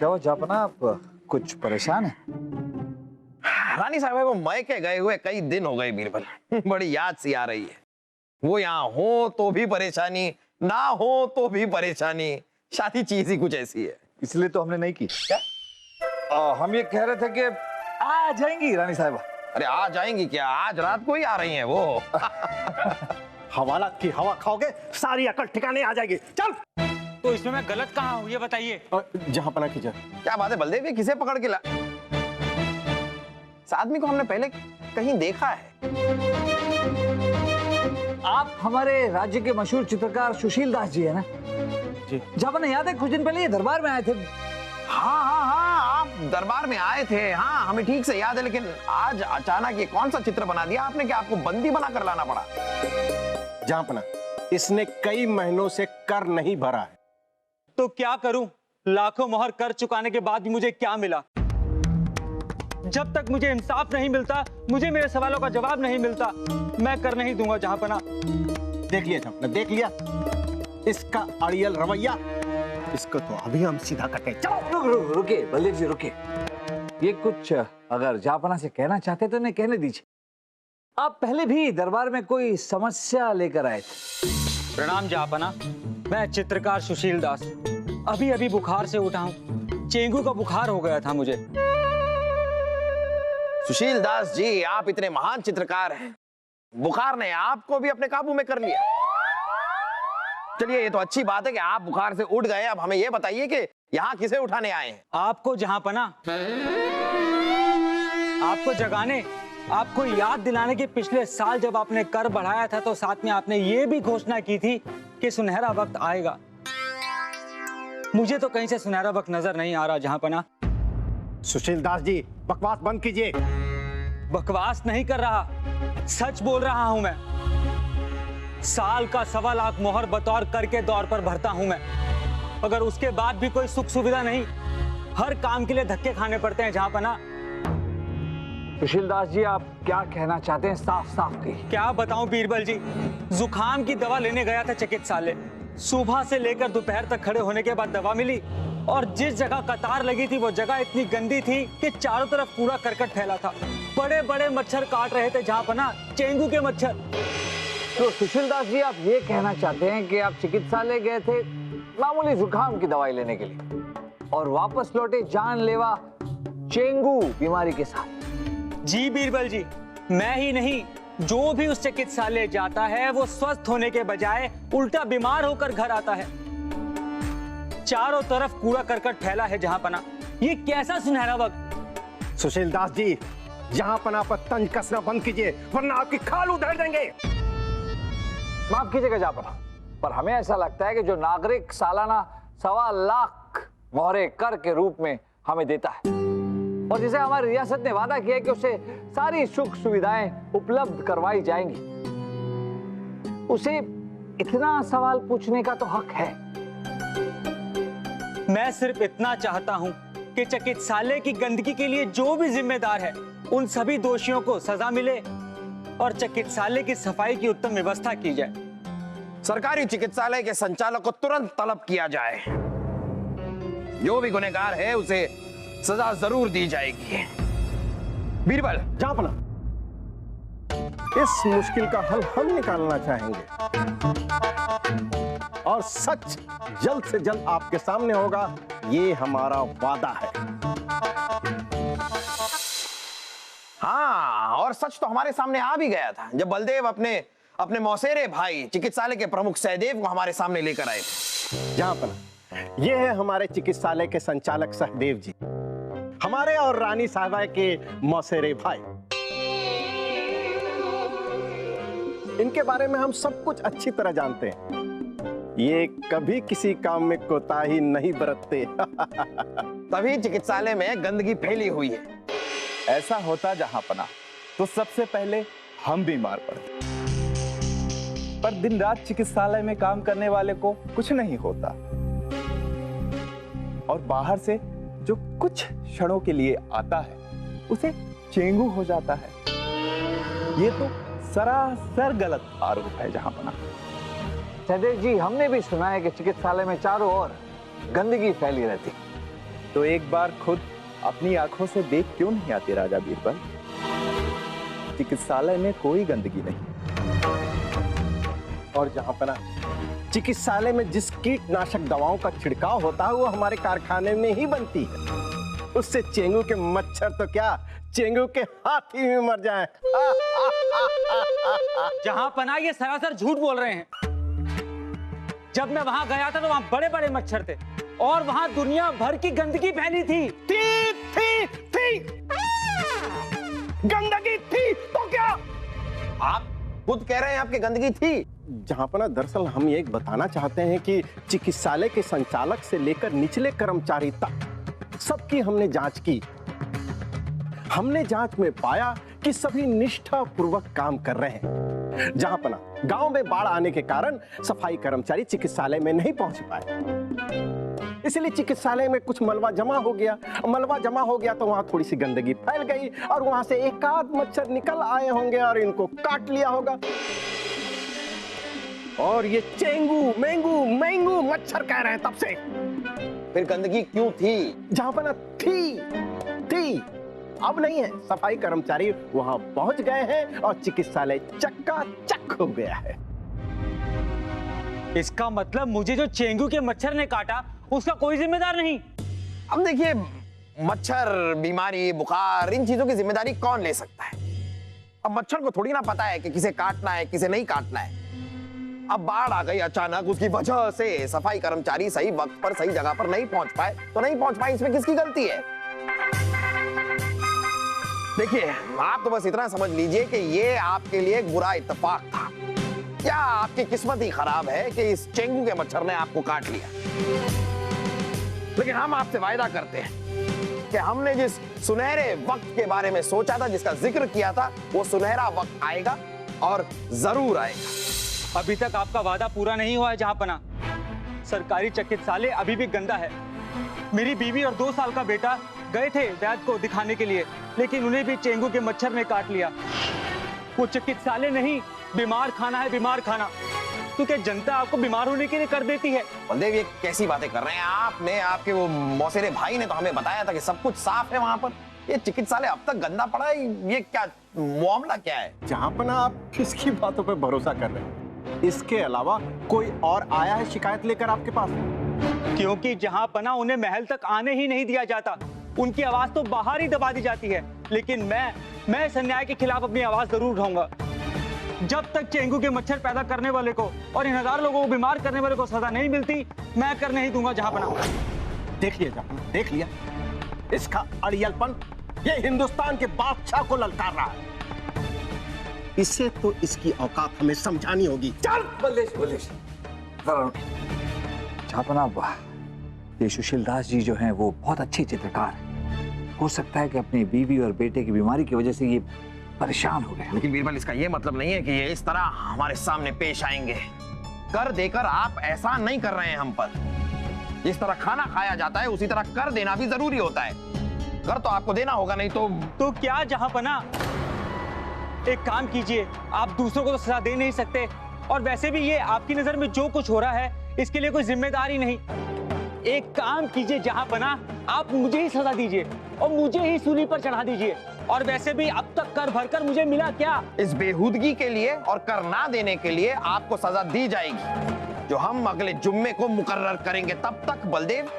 क्या हुआ जापना, आप कुछ परेशान है? रानी साहब को मैके गए हुए कई दिन हो गए बीरबल। बड़ी याद सी आ रही है। वो यहाँ हो तो भी परेशानी, ना हो तो भी परेशानी। शादी चीज ही कुछ ऐसी है। इसलिए तो हमने नहीं की। क्या? हम ये कह रहे थे कि आ जाएंगी रानी साहबा। अरे आ जाएंगी क्या, आज रात को ही आ रही हैं वो। हवालात की हवा खाओगे, सारी अकल ठिकाने आ जाएगी। चल। तो इसमें मैं गलत कहाँ हूँ ये बताइए। जहां पना कीजिए। क्या बात है बलदेव, ये किसे पकड़ के ला? इस आदमी को हमने पहले कहीं देखा है। आप हमारे राज्य के मशहूर चित्रकार सुशील दास जी है ना? जी। जापना याद है कुछ दिन पहले ये दरबार में आए थे। हाँ हाँ हाँ, आप दरबार में आए थे। हाँ हमें ठीक से याद है, लेकिन आज अचानक ये कौन सा चित्र बना दिया आपने कि आपको बंदी बना कर लाना पड़ा? जहां पना, इसने कई महीनों से कर नहीं भरा है। तो क्या करूं? लाखों मोहर कर चुकाने के बाद भी मुझे क्या मिला? जब तक मुझे इंसाफ नहीं मिलता, मुझे मेरे सवालों का जवाब नहीं मिलता, मैं कर नहीं दूंगा जहांपना। देख लिया जहांपना, देख लिया इसका अड़ियल रवैया। इसको तो अभी हम सीधा कटे। चलो। रुके बलदेव जी, रुके। ये कुछ अगर जापना से कहना चाहते तो नहीं कहने दीजिए। आप पहले भी दरबार में कोई समस्या लेकर आए थे। प्रणाम जहांपना, मैं चित्रकार सुशील दास। अभी अभी बुखार से उठा हूँ। चेंगू का बुखार हो गया था मुझे। सुशील दास जी, आप इतने महान चित्रकार हैं, बुखार ने आपको भी अपने काबू में कर लिया। चलिए ये तो अच्छी बात है कि आप बुखार से उठ गए। अब हमें ये बताइए कि यहाँ किसे उठाने आए हैं? आपको जहांपना, आपको जगाने, आपको याद दिलाने के पिछले साल जब आपने कर बढ़ाया था तो साथ में आपने ये भी घोषणा की थी कि सुनहरा वक्त आएगा। मुझे तो कहीं से सुनहरा वक्त नजर नहीं आ रहा जहांपना। सुशील दास जी, बकवास बंद कीजिए। बकवास नहीं कर रहा, सच बोल रहा हूं मैं। साल का 1.25 लाख मोहर बतौर कर के दौर पर भरता हूं मैं, अगर उसके बाद भी कोई सुख सुविधा नहीं, हर काम के लिए धक्के खाने पड़ते हैं जहांपना। सुशील दास जी, आप क्या कहना चाहते हैं? साफ साफ कहिए। क्या बताऊं बीरबल जी, जुकाम की दवा लेने गया था चिकित्सालय। सुबह से लेकर दोपहर तक खड़े होने के बाद दवा मिली, और जिस जगह कतार लगी थी वो जगह इतनी गंदी थी कि चारों तरफ कूड़ा करकट फैला था। बड़े बड़े मच्छर काट रहे थे जहांपना, चेंगू के मच्छर। तो सुशील दास जी, आप ये कहना चाहते हैं कि आप चिकित्सालय गए थे मामूली जुकाम की दवाई लेने के लिए और वापस लौटे जानलेवा चेंगू बीमारी के साथ? जी बीरबल जी, मैं ही नहीं, जो भी उस चिकित्सालय जाता है वो स्वस्थ होने के बजाय उल्टा बीमार होकर घर आता है। चारों तरफ कूड़ा करकट फैला है जहांपना। ये कैसा सुनहरा वक्त? सुशील दास जी, जहांपना पर तंज कसना बंद कीजिए, वरना आपकी खाल उधेड़ देंगे। माफ कीजिएगा जापना, पर हमें ऐसा लगता है कि जो नागरिक सालाना 1.25 लाख मोहरे कर के रूप में हमें देता है और जिसे हमारी रियासत ने वादा किया है कि उसे सारी सुख सुविधाएं उपलब्ध करवाई जाएंगी, उसे इतना सवाल पूछने का तो हक है। मैं सिर्फ इतना चाहता हूं कि चिकित्सालय की गंदगी के लिए जो भी जिम्मेदार है उन सभी दोषियों को सजा मिले और चिकित्सालय की सफाई की उत्तम व्यवस्था की जाए। सरकारी चिकित्सालय के संचालक को तुरंत तलब किया जाए। जो भी गुनहगार है उसे सजा जरूर दी जाएगी। बीरबल। जहांपना, इस मुश्किल का हल हम निकालना चाहेंगे और सच जल्द से जल्द आपके सामने होगा, ये हमारा वादा है। हाँ, और सच तो हमारे सामने आ भी गया था जब बलदेव अपने मौसेरे भाई चिकित्सालय के प्रमुख सहदेव को हमारे सामने लेकर आए थे। जहांपना, ये है हमारे चिकित्सालय के संचालक सहदेव जी, हमारे और रानी साहबा के मौसेरे भाई। इनके बारे में हम सब कुछ अच्छी तरह जानते हैं। ये कभी किसी काम में कोताही नहीं बरतते। तभी चिकित्सालय में गंदगी फैली हुई है। ऐसा होता जहांपना तो सबसे पहले हम बीमार पड़ते, पर दिन रात चिकित्सालय में काम करने वाले को कुछ नहीं होता और बाहर से जो कुछ क्षणों के लिए आता है उसे चेंगू हो जाता है। ये तो सरासर गलत आरोप है जहांपना। सहदेव जी, हमने भी सुना है कि चिकित्सालय में चारों ओर गंदगी फैली रहती। तो एक बार खुद अपनी आंखों से देख क्यों नहीं आते राजा बीरबल? चिकित्सालय में कोई गंदगी नहीं। और जहां पर चिकित्सालय में जिस कीटनाशक दवाओं का छिड़काव होता है वो हमारे कारखाने में ही बनती है। उससे चेंगू के मच्छर तो क्या, चेंगू के हाथी में मर जाए। जहां पना ये सरासर झूठ बोल रहे हैं। जब मैं वहां गया था तो वहां बड़े बड़े मच्छर थे और वहां दुनिया भर की गंदगी फैली थी। थी गंदगी थी तो क्या? आप खुद कह रहे हैं आपकी गंदगी थी। जहां पर दरअसल हम ये बताना चाहते हैं कि चिकित्सालय के संचालक से लेकर निचले कर्मचारी तक सबकी हमने जांच की। हमने जांच में पाया कि सभी निष्ठा पूर्वक काम कर रहे हैं। जहां पर गांव में बाढ़ आने के कारण सफाई कर्मचारी चिकित्सालय में नहीं पहुंच पाए, इसलिए चिकित्सालय में कुछ मलबा जमा हो गया। मलबा जमा हो गया तो वहां थोड़ी सी गंदगी फैल गई और वहां से एक आध मच्छर निकल आए होंगे और इनको काट लिया होगा। और ये चेंगू मेंगू मैंगू मच्छर कह रहे हैं तब से। फिर गंदगी क्यों थी? जहां पर थी अब नहीं है। सफाई कर्मचारी वहां पहुंच गए हैं और चिकित्सालय चकाचक हो गया है। इसका मतलब मुझे जो चेंगू के मच्छर ने काटा उसका कोई जिम्मेदार नहीं। अब देखिए, मच्छर, बीमारी, बुखार, इन चीजों की जिम्मेदारी कौन ले सकता है? अब मच्छर को थोड़ी ना पता है कि किसे काटना है किसे नहीं काटना है। अब बाढ़ आ गई अचानक, उसकी वजह से सफाई कर्मचारी सही वक्त पर सही जगह पर नहीं पहुंच पाए तो नहीं पहुंच पाए, इसमें किसकी गलती है? देखिए, आप तो बस इतना समझ लीजिए कि ये आपके लिए एक बुरा इत्तेफाक था। क्या आपकी किस्मत ही खराब है कि इस चेंगू के मच्छर ने आपको काट लिया। लेकिन हम आपसे वायदा करते हैं कि हमने जिस सुनहरे वक्त के बारे में सोचा था, जिसका जिक्र किया था, वो सुनहरा वक्त आएगा और जरूर आएगा। अभी तक आपका वादा पूरा नहीं हुआ है जहां पना। सरकारी चिकित्सालय अभी भी गंदा है। मेरी बीवी और 2 साल का बेटा गए थे वैद्य को दिखाने के लिए, लेकिन उन्हें भी चेंगू के मच्छर ने काट लिया। वो चिकित्सालय नहीं, बीमार खाना है, बीमार खाना। तो क्या जनता आपको बीमार होने के लिए कर देती है? बलदेव, ये कैसी बातें कर रहे हैं आपने? आपके वो मौसेरे भाई ने तो हमें बताया था कि सब कुछ साफ है वहां पर। ये चिकित्सालय अब तक गंदा पड़ा है, ये क्या मामला क्या है? जहां पर आप किसकी बातों पर भरोसा कर रहे हैं? इसके अलावा कोई और आया है शिकायत लेकर आपके पास? क्योंकि जहां पना उन्हें महल तक आने ही नहीं दिया जाता। उनकी आवाज तो बाहर ही दबा दी जाती है। लेकिन मैं इस अन्याय के खिलाफ अपनी आवाज जरूर उठाऊंगा। जब तक चेंगू के मच्छर पैदा करने वाले को और इन 1000 लोगों को बीमार करने वाले को सजा नहीं मिलती, मैं कर नहीं दूंगा जहां पना। देख लिया जहां, देख लिया इसका अड़ियलपन। ये हिंदुस्तान के बादशाह को ललकार रहा है। इसे तो इसकी औकात हमें समझानी होगी। चल बल्लेश छापना, ये सुशील दास जी जो हैं वो बहुत अच्छे चित्रकार हैं। हो सकता है कि अपनी बीवी और बेटे की बीमारी की वजह से ये परेशान हो गए। लेकिन बीरबल, इसका ये मतलब नहीं है कि ये इस तरह हमारे सामने पेश आएंगे। कर देकर आप एहसान नहीं कर रहे हैं हम पर। जिस तरह खाना खाया जाता है उसी तरह कर देना भी जरूरी होता है। कर तो आपको देना होगा, नहीं तो क्या जहां पना, एक काम कीजिए, आप दूसरों को तो सजा दे नहीं सकते। और वैसे भी ये आपकी नजर में जो कुछ हो रहा है इसके लिए कोई जिम्मेदारी नहीं। एक काम कीजिए जहां पना, आप मुझे ही सजा दीजिए और मुझे ही सूली पर चढ़ा दीजिए। और वैसे भी अब तक कर भरकर मुझे मिला क्या? इस बेहूदगी के लिए और कर ना देने के लिए आपको सजा दी जाएगी, जो हम अगले जुम्मे को मुकर्रर करेंगे। तब तक बलदेव,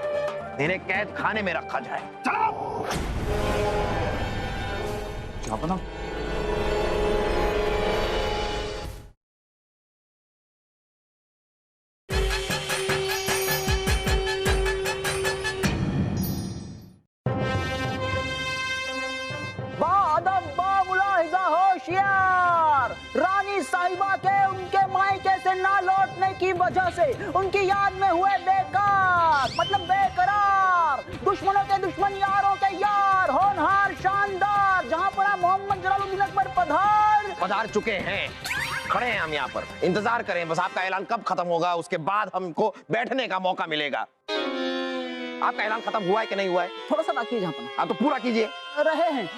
इन्हें कैद खाने में रखा जाए। चलो। छापना, होशियार। रानी साहिबा के उनके मायके से ना लौटने की वजह से उनकी याद में हुए बेकार, मतलब बेकरार। दुश्मनों के दुश्मन, यारों के यार, होनहार, शानदार। जहां पर मोहम्मद जलालुद्दीन अकबर पधार चुके हैं। खड़े हैं हम यहाँ पर, इंतजार करें बस आपका ऐलान कब खत्म होगा, उसके बाद हमको बैठने का मौका मिलेगा। आपका ऐलान खत्म हुआ है कि नहीं हुआ है? थोड़ा सा बाकी है जहां पर। आप तो पूरा कीजिए। रहे हैं।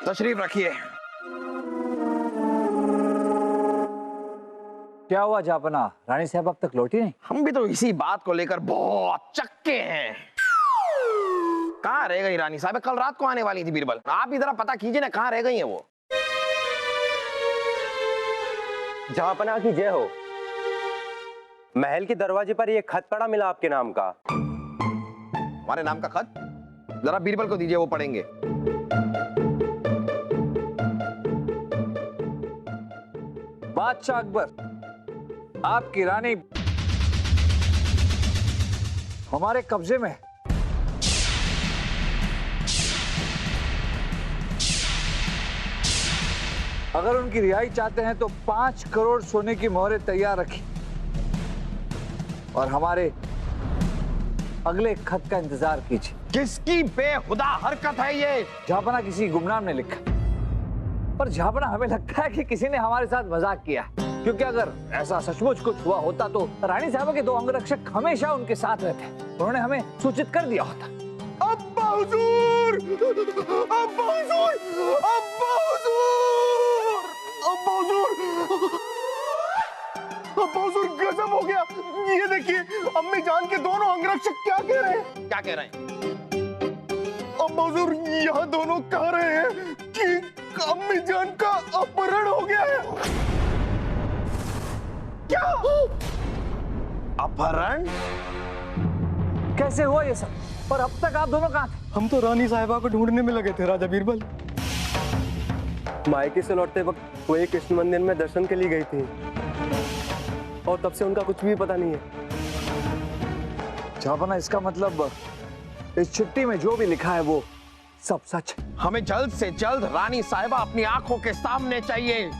तशरीफ रखिए। क्या हुआ जापना, रानी साहब अब तक लौटी नहीं? हम भी तो इसी बात को लेकर बहुत चक्के हैं। कहाँ रह गई रानी साहब? कल रात को आने वाली थी बीरबल। आप भी जरा पता कीजिए ना, कहाँ रह गई है वो? जहांपनाह की जय हो। महल के दरवाजे पर एक खत पड़ा मिला आपके नाम का। हमारे नाम का खत? जरा बीरबल को दीजिए, वो पढ़ेंगे। बादशाह अकबर, आपकी रानी हमारे कब्जे में है। अगर उनकी रिहाई चाहते हैं तो 5 करोड़ सोने की मोहरें तैयार रखी और हमारे अगले खत का इंतजार कीजिए। किसकी बेहुदा हरकत है ये? झापना किसी गुमनाम ने लिखा, पर झापना हमें लगता है कि किसी ने हमारे साथ मजाक किया, क्योंकि अगर ऐसा सचमुच कुछ हुआ होता तो रानी साहबा के 2 अंगरक्षक हमेशा उनके साथ रहते, उन्होंने हमें सूचित कर दिया होता। अब्बा हुजूर! अब्बा हुजूर! अब्बा हुजूर! अब्बा हुजूर! अब्बा हुजूर, गजब हो गया। ये देखिए, अम्मी जान के दोनों अंगरक्षक क्या कह रहे हैं? क्या कह रहे हैं? अब्बा हुजूर, यहाँ दोनों कह रहे हैं कि अम्मी जान का अपहरण हो गया है। क्या? अपहरण? कैसे हुआ ये सब? और अब तक आप दोनों कहाँ थे? हम तो रानी साहिबा को ढूंढने में लगे थे राजा बीरबल। मायके से लौटते वक्त वो एक कृष्ण मंदिर में दर्शन के लिए गई थी और तब से उनका कुछ भी पता नहीं है। झापना, इसका मतलब इस चिट्ठी में जो भी लिखा है वो सब सच है। हमें जल्द से जल्द रानी साहिबा अपनी आंखों के सामने चाहिए।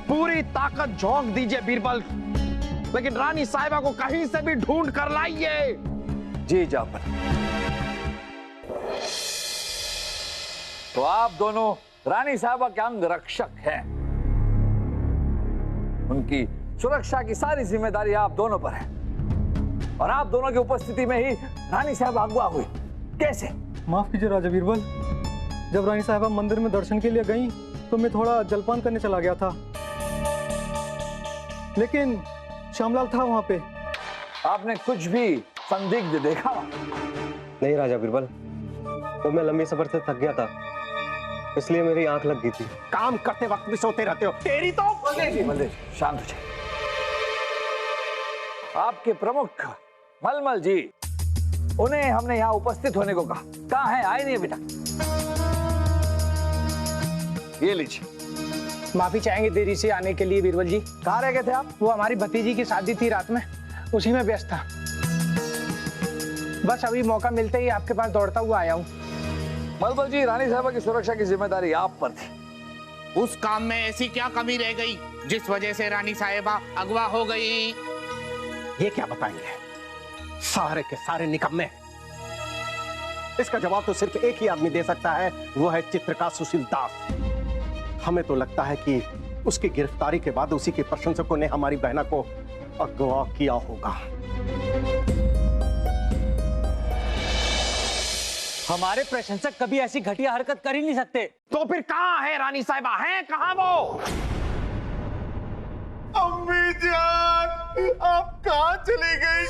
पूरी ताकत झोंक दीजिए बीरबल, लेकिन रानी साहिबा को कहीं से भी ढूंढ कर लाइए। जी जापन। तो आप दोनों रानी साहबा के अंगरक्षक हैं। उनकी सुरक्षा की सारी जिम्मेदारी आप दोनों पर है और आप दोनों की उपस्थिति में ही रानी साहबा अगवा हुई। कैसे? माफ कीजिए राजा बीरबल, जब रानी साहिबा मंदिर में दर्शन के लिए गई तो मैं थोड़ा जलपान करने चला गया था, लेकिन श्यामलाल था वहां पे। आपने कुछ भी संदिग्ध देखा? नहीं राजा बीरबल, तो मैं लंबे सफर से थक गया था, इसलिए मेरी आंख लग गई थी। काम करते वक्त भी सोते रहते हो। तेरी तो बलदेव, शांत हो जाइए। आपके प्रमुख मलमल जी, उन्हें हमने यहाँ उपस्थित होने को कहा। कहाँ है? आए नहीं अभी तक। ये लीजिए। माफी चाहेंगे देरी से आने के लिए बीरबल जी। कहाँ रह गए थे आप? वो हमारी भतीजी की शादी थी रात में, उसी में व्यस्त था। बस अभी मौका मिलते ही आपके पास दौड़ता हुआ आया हूँ। मलमल जी, रानी साहबा की सुरक्षा की जिम्मेदारी आप पर थी। उस काम में ऐसी क्या कमी रह गई जिस वजह से रानी साहिबा अगवा हो गई? ये क्या बताएंगे? सारे के सारे निकम्मे। इसका जवाब तो सिर्फ एक ही आदमी दे सकता है, वो है चित्रकार सुशील दास। हमें तो लगता है कि उसकी गिरफ्तारी के बाद उसी के प्रशंसकों ने हमारी बहना को अगवा किया होगा। हमारे प्रशंसक कभी ऐसी घटिया हरकत कर ही नहीं सकते। तो फिर कहाँ है रानी साहिबा? है कहाँ वो? अम्मी जान, आप कहाँ चली गई?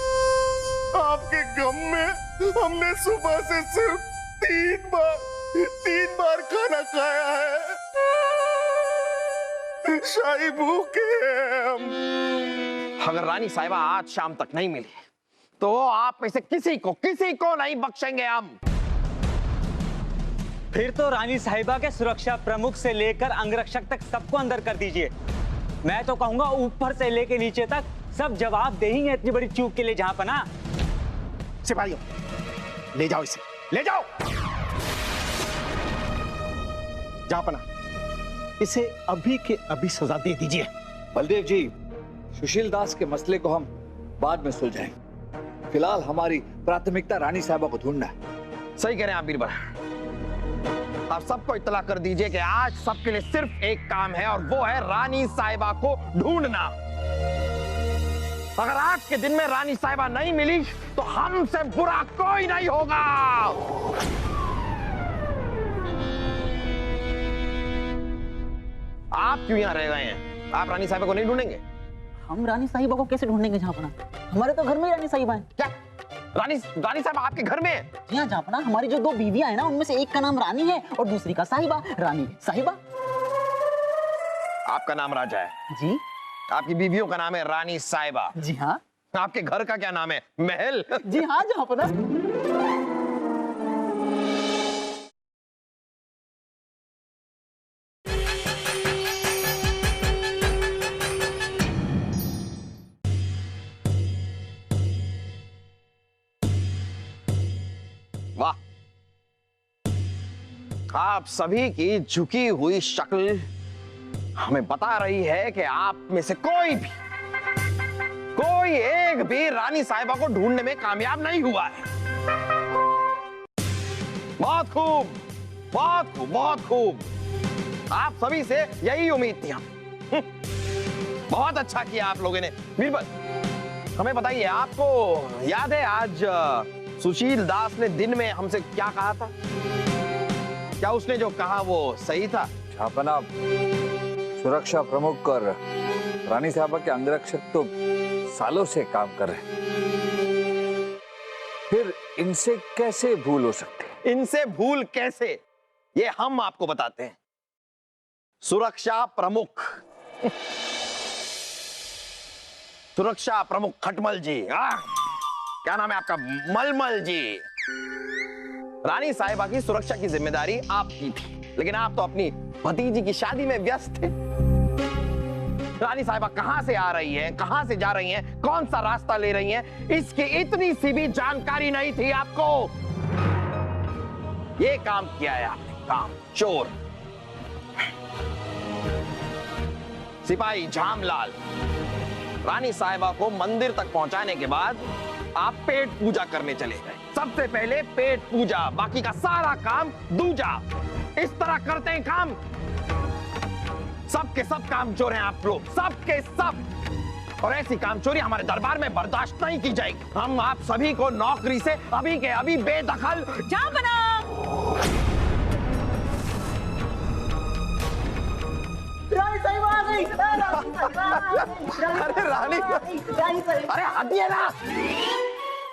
आपके गम में हमने सुबह से सिर्फ 3 बार खाना खाया है। शाही भूखे हैं हम। अगर रानी साहिबा आज शाम तक नहीं मिली तो आप में से किसी को नहीं बख्शेंगे हम। फिर तो रानी साहिबा के सुरक्षा प्रमुख से लेकर अंगरक्षक तक सबको अंदर कर दीजिए। मैं तो कहूंगा ऊपर से लेकर नीचे तक सब जवाब देंगे इतनी बड़ी चूक के लिए। जहांपनाह, सिपाहियों, ले जाओ इसे, ले जाओ। जहांपनाह, इसे अभी के अभी सजा दे दीजिए। बलदेव जी, सुशील दास के मसले को हम बाद में सुलझाएंगे। फिलहाल हमारी प्राथमिकता रानी साहबा को ढूंढना है। सही कह रहे हैं आप बीरबल। आप सबको इत्तला कर दीजिए कि आज सबके लिए सिर्फ एक काम है और वो है रानी साहिबा को ढूंढना। अगर आज के दिन में रानी साहिबा नहीं मिली तो हमसे बुरा कोई नहीं होगा। आप क्यों यहां रह गए हैं? आप रानी साहिबा को नहीं ढूंढेंगे? हम रानी साहिबा को कैसे ढूंढेंगे जहाँपना? हमारे तो घर में ही रानी साहिबा है। क्या रानी साहिबा आपके घर में है? जी हाँ जहाँपना, हमारी जो 2 बीवियां हैं ना, उनमें से एक का नाम रानी है और दूसरी का साहिबा। रानी साहिबा। आपका नाम राजा है जी। आपकी बीवियों का नाम है रानी साहिबा। जी हाँ। आपके घर का क्या नाम है? महल। जी हाँ जहाँपना। वाह, आप सभी की झुकी हुई शक्ल हमें बता रही है कि आप में से कोई एक भी रानी साहिबा को ढूंढने में कामयाब नहीं हुआ है। बहुत खूब, बहुत खूब, बहुत खूब। आप सभी से यही उम्मीद थी हम। बहुत अच्छा किया आप लोगों ने। बीरबल, हमें बताइए, आपको याद है आज सुशील दास ने दिन में हमसे क्या कहा था? क्या उसने जो कहा वो सही था? जहाँपना सुरक्षा प्रमुख और रानी साहबा के अंगरक्षक तो सालों से काम कर रहे हैं, फिर इनसे कैसे भूल हो सकती? इनसे भूल कैसे, ये हम आपको बताते हैं। सुरक्षा प्रमुख खटमल जी, क्या नाम है आपका? मलमल जी। रानी साहिबा की सुरक्षा की जिम्मेदारी आपकी थी, लेकिन आप तो अपनी भतीजी की शादी में व्यस्त थे। रानी साहिबा कहां से आ रही है, कहां से जा रही हैं, कौन सा रास्ता ले रही हैं, इसकी इतनी सी भी जानकारी नहीं थी आपको। ये काम किया है आपने, काम चोर। सिपाही झामलाल, रानी साहिबा को मंदिर तक पहुंचाने के बाद आप पेट पूजा करने चले गए। सबसे पहले पेट पूजा, बाकी का सारा काम दूजा। इस तरह करते हैं काम। सबके सब काम चोर हैं आप लोग, सबके सब। और ऐसी कामचोरी हमारे दरबार में बर्दाश्त नहीं की जाएगी। हम आप सभी को नौकरी से अभी के अभी बेदखल। जहाँपना रानी साहिबा आ गई। अरे रानी, अरे हटिए ना।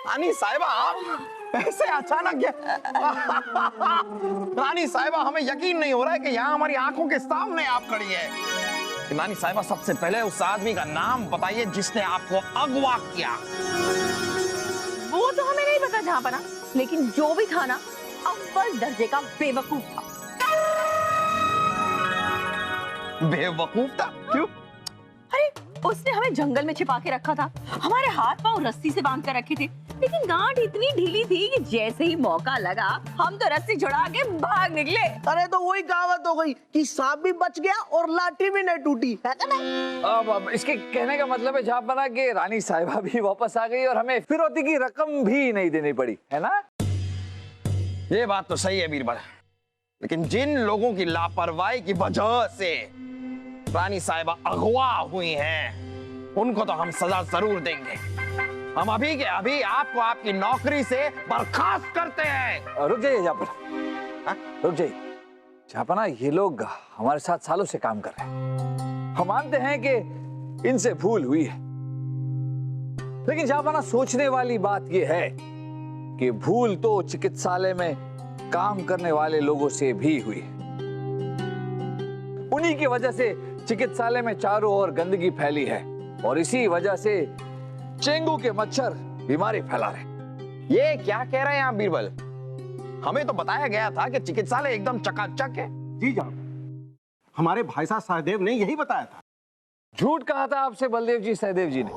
रानी साहिबा आप ऐसे अचानक रानी साहिबा, हमें यकीन नहीं हो रहा है कि यहाँ हमारी आंखों के सामने आप खड़ी है। रानी साहिबा, सबसे पहले उस आदमी का नाम बताइए जिसने आपको अगवा किया। वो तो हमें नहीं पता जहाँपना, लेकिन जो भी था ना, अव्वल दर्जे का बेवकूफ था। बेवकूफ था? क्यों? अरे उसने हमें जंगल में छिपा के रखा था, हमारे हाथ पांव रस्सी से बांध कर रखे थे, लेकिन गांठ इतनी ढीली थी कि जैसे ही मौका लगा हम तो रस्सी छुड़ा के भाग निकले। अरे तो वही कहावत हो गई कि सांप भी बच गया और लाठी भी नहीं टूटी, है ना? अब इसके कहने का मतलब है जहाँपना कि रानी साहिबा भी वापस आ गई और हमें फिरौती की रकम भी नहीं देनी पड़ी, है ना? ये बात तो सही है बीरबल, लेकिन जिन लोगों की लापरवाही की वजह से रानी साहिबा अगवा हुई हैं, उनको तो हम सजा जरूर देंगे। हम अभी के अभी आपको आपकी नौकरी से बर्खास्त करते हैं। रुक जाइए जहाँपना, रुक जाइए जहाँपना। ये लोग हमारे साथ सालों से काम कर रहे हैं, हम मानते हैं कि इनसे भूल हुई है, लेकिन जहाँपना सोचने वाली बात यह है कि भूल तो चिकित्सालय में काम करने वाले लोगों से भी हुई है। उन्हीं की वजह से चिकित्सालय में चारों ओर गंदगी फैली है और इसी वजह से डेंगू के मच्छर बीमारी फैला रहे। ये क्या कह रहे हैं आप बीरबल? हमें तो बताया गया था कि चिकित्सालय एकदम चकाचक है। जी जनाब, हमारे भाई साहब सहदेव ने यही बताया था। झूठ कहा था आपसे बलदेव जी, सहदेव जी ने।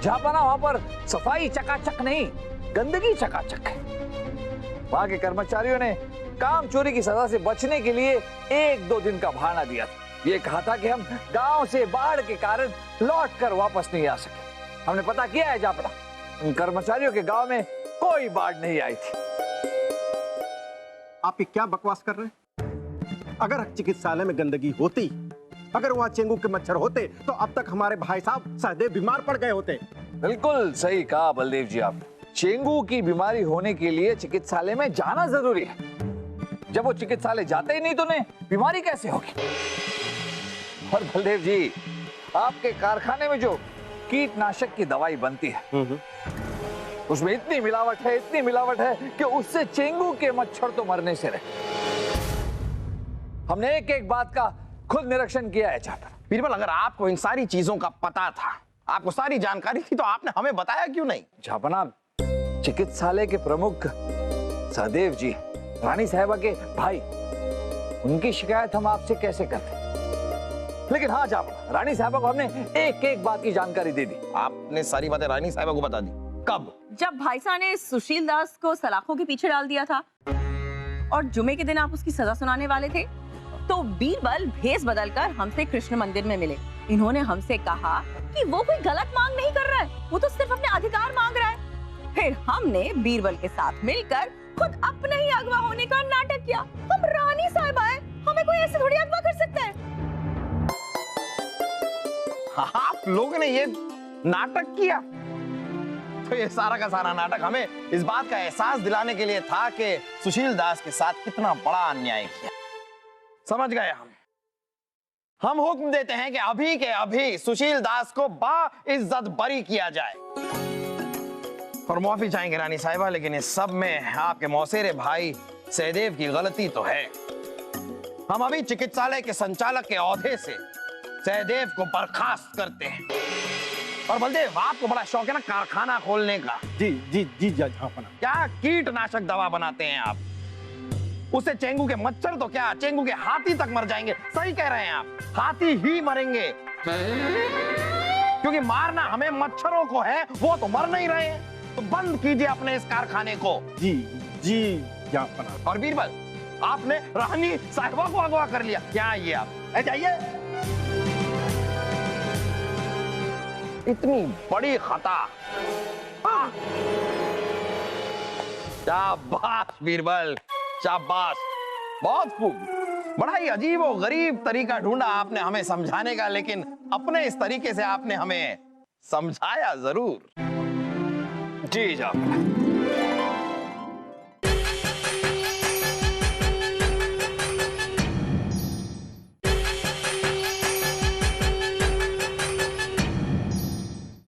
जहाँपना वहां पर सफाई चकाचक नहीं, गंदगी चकाचक है। वहां के कर्मचारियों ने काम चोरी की सजा से बचने के लिए 1-2 दिन का बहाना दिया था। ये कहा था कि हम गांव से बाढ़ के कारण लौट कर वापस नहीं आ सके। हमने पता किया है जहाँपना, उन कर्मचारियों के गांव में कोई बाढ़ नहीं आई थी। आप ये क्या बकवास कर रहे हैं? अगर चिकित्सालय में गंदगी होती, अगर वहां डेंगू के मच्छर होते, तो अब तक हमारे भाई साहब सहदेव बीमार पड़ गए होते। बिल्कुल सही कहा बलदेव जी आप। डेंगू की बीमारी होने के लिए चिकित्सालय में जाना जरूरी है। जब वो चिकित्सालय जाते ही नहीं तो उन्हें बीमारी कैसे होगी? और बलदेव जी, आपके कारखाने में जो कीटनाशक की दवाई बनती है उसमें इतनी मिलावट है कि उससे चेंगू के मच्छर तो मरने से रहे। हमने एक एक बात का खुद निरीक्षण किया है चाचा। बीरबल, अगर आपको इन सारी चीजों का पता था, आपको सारी जानकारी थी, तो आपने हमें बताया क्यों नहीं? झापना, चिकित्सालय के प्रमुख सहदेव जी, रानी साहिबा के भाई, उनकी शिकायत हम आपसे कैसे करते? लेकिन हाँ झापना, रानी साहिबा को हमने एक एक बात की जानकारी दे दी। आपने सारी बातें रानी साहिबा को बता दी? कब? जब भाई साहब ने सुशील दास को सलाखों के पीछे डाल दिया था और जुमे के दिन आप उसकी सजा सुनाने वाले थे, तो बीरबल भेष बदलकर हमसे कृष्ण मंदिर में मिले। इन्होंने हमसे कहा कि वो कोई गलत मांग नहीं कर रहा है, वो तो सिर्फ अपने अधिकार मांग रहा है। फिर हमने बीरबल के साथ मिलकर खुद अपने ही अगवा होने का नाटक किया। हम रानी साहिबा हैं, हमें कोई ऐसे थोड़ी अगवा कर सकता है। आप लोगों ने ये नाटक किया? तो ये सारा का सारा नाटक हमें इस बात का एहसास दिलाने के लिए था कि सुशील दास के साथ कितना बड़ा अन्याय किया। समझ गए हम हुक्म देते हैं कि अभी के अभी सुशील दास को बाइज्जत बरी किया जाए। और माफी चाहेंगे रानी साहिबा, लेकिन इस सब में आपके मौसेरे भाई सहदेव की गलती तो है। हम अभी चिकित्सालय के संचालक के ओहदे से सहदेव को बर्खास्त करते हैं। और बलदेव, आपको बड़ा शौक है ना कारखाना खोलने का? जी झापना। क्या कीटनाशक दवा बनाते हैं आप? उससे चेंगू के मच्छर तो क्या, चेंगू के हाथी तक मर जाएंगे। सही कह रहे हैं आप, हाथी ही मरेंगे, क्योंकि मारना हमें मच्छरों को है, वो तो मर नहीं रहे हैं। तो बंद कीजिए अपने इस कारखाने को। जी झापना। और बीरबल, आपने रानी साहिबा को अगवा कर लिया। क्या आइए आप, जाइए। इतनी बड़ी खता। शाबाश बीरबल, शाबाश, बहुत खूब। बड़ा ही अजीब और गरीब तरीका ढूंढा आपने हमें समझाने का, लेकिन अपने इस तरीके से आपने हमें समझाया जरूर। जी झापना।